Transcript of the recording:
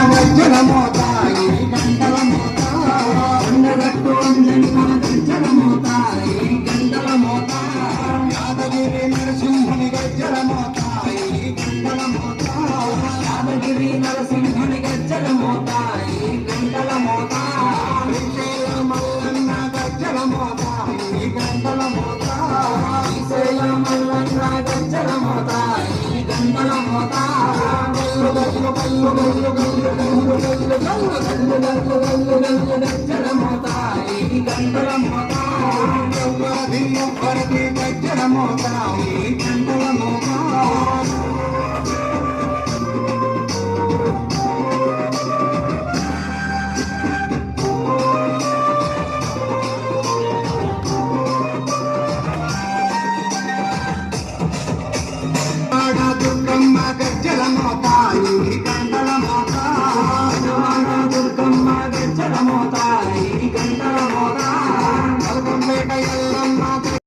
గజ్జల మోత ఈ గంటల మోత కొండగట్టు అంజన్న గజ్జల మోత ఈ గంటల మోత యాదగిరి నరసింహుని గజ్జల మోత ఈ గంటల మోత యాదగిరి నరసింహుని గజ్జల మోత ఈ గంటల మోత శ్రీశైల మల్లన్న గజ్జల మోత ఈ గంటల మోత శ్రీశైల మల్లన్న గజ్జల మోత ఈ గంటల మోత గల్లు గల్లు గల్లు గల్లు గల్లు గల్లు గల్లు గల్లు గల్లు గల్లు గల్లు గజ్జల మోత ఈ గంటల మోత దిల్లు పరది గజ్జల మోత ఈ